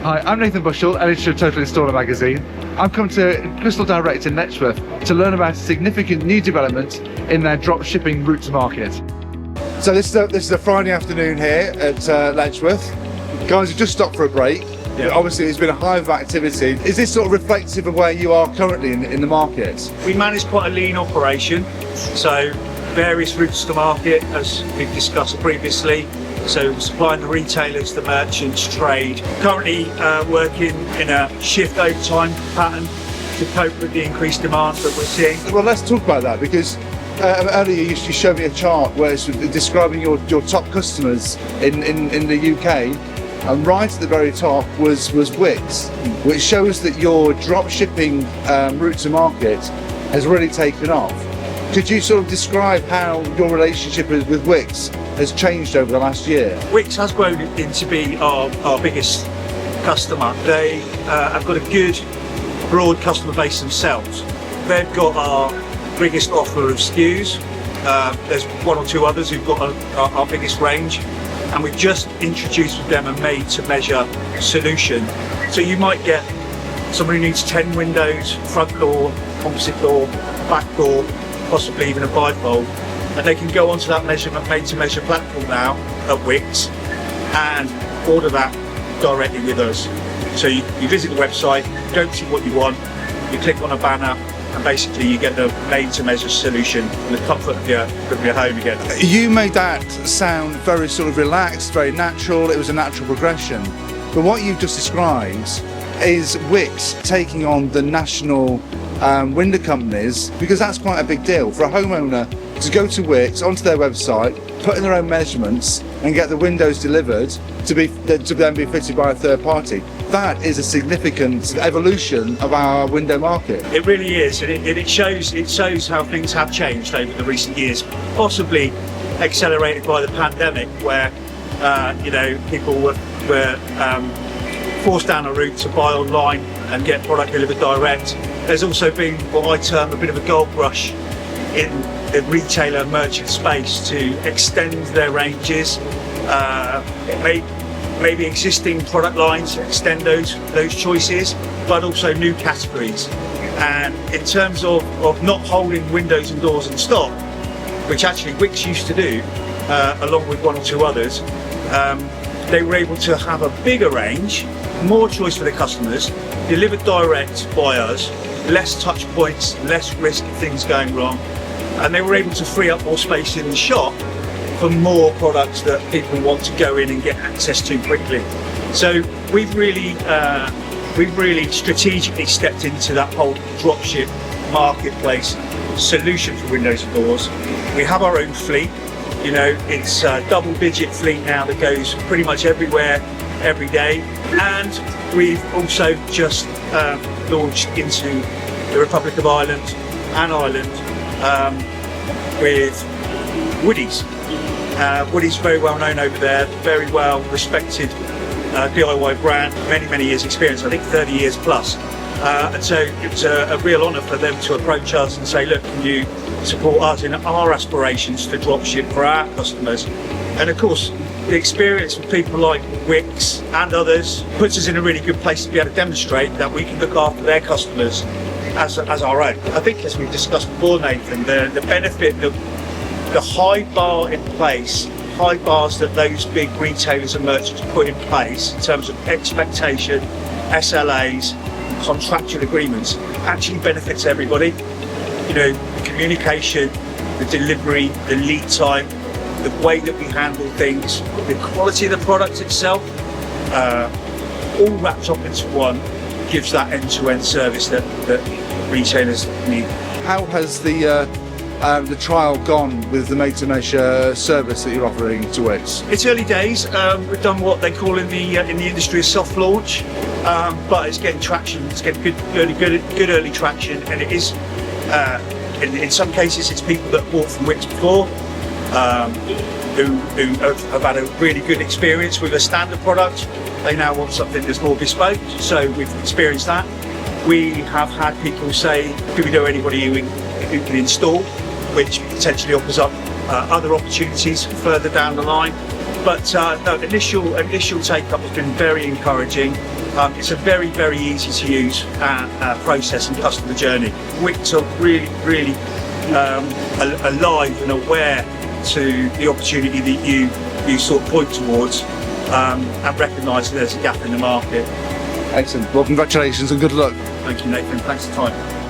Hi, I'm Nathan Bushell, editor of Total Installer magazine. I've come to Crystal Direct in Letchworth to learn about a significant new development in their drop shipping route to market. So this is a Friday afternoon here at Letchworth. Guys have just stopped for a break. Yeah. Obviously it's been a hive of activity. Is this sort of reflective of where you are currently in the market? We manage quite a lean operation, so various routes to market as we've discussed previously. So supplying the retailers, the merchants, trade. Currently working in a shift overtime pattern to cope with the increased demand that we're seeing. Well, let's talk about that, because earlier you showed me a chart where it's describing your top customers in the UK, and right at the very top was Wix, which shows that your drop shipping route to market has really taken off. Could you sort of describe how your relationship with Wix has changed over the last year? Wix has grown into be our biggest customer. They have got a good broad customer base themselves. They've got our biggest offer of SKUs. There's one or two others who've got our biggest range, and we've just introduced with them a made-to-measure solution. So you might get somebody who needs 10 windows, front door, composite door, back door, possibly even a bifold, and they can go onto that made-to-measure platform now at Wix and order that directly with us. So you visit the website, you don't see what you want, you click on a banner, and basically you get the made-to-measure solution in the comfort of your home again. You made that sound very sort of relaxed, very natural. It was a natural progression. But what you've just described is Wix taking on the national window companies, because that's quite a big deal for a homeowner to go to Wix, onto their website, put in their own measurements and get the windows delivered to then be fitted by a third party. That is a significant evolution of our window market. It really is, and it shows how things have changed over the recent years, possibly accelerated by the pandemic, where people were forced down a route to buy online and get product delivered direct. There's also been what I term a bit of a gold rush in the retailer merchant space to extend their ranges, maybe existing product lines, extend those choices, but also new categories. And in terms of not holding windows and doors in stock, which actually Wix used to do, along with one or two others, they were able to have a bigger range, more choice for their customers, delivered direct by us, less touch points, less risk of things going wrong, and they were able to free up more space in the shop for more products that people want to go in and get access to quickly. So we've really strategically stepped into that whole dropship marketplace solution for windows and doors. We have our own fleet. It's a double-digit fleet now that goes pretty much everywhere, every day. And we've also just launched into the Republic of Ireland and Ireland with Woodie's. Woodie's very well known over there, very well respected DIY brand, many years experience, I think 30 years plus. And so it was a real honour for them to approach us and say, look, can you support us in our aspirations to dropship for our customers? And of course, the experience with people like Wix and others puts us in a really good place to be able to demonstrate that we can look after their customers as our own. I think, as we've discussed before, Nathan, the benefit, the high bar in place, high bars that those big retailers and merchants put in place in terms of expectation, SLAs, contractual agreements, actually benefits everybody. The communication, the delivery, the lead time, the way that we handle things, the quality of the product itself, all wrapped up into one, gives that end-to-end service that retailers need. How has the trial gone with the made-to-measure service that you're offering to Wix? It's early days. We've done what they call in the industry a soft launch, but it's getting traction. It's getting good early traction, and it is. In some cases, it's people that bought from Wix before, who have had a really good experience with a standard product. They now want something that's more bespoke, so we've experienced that. We have had people say, do we know anybody who can install, which potentially opens up other opportunities further down the line. But no, initial take-up has been very encouraging. It's a very, very easy to use process and customer journey. Wicks are really alive and aware to the opportunity that you sort of point towards, and recognise that there's a gap in the market. Excellent. Well, congratulations and good luck. Thank you, Nathan. Thanks for the time.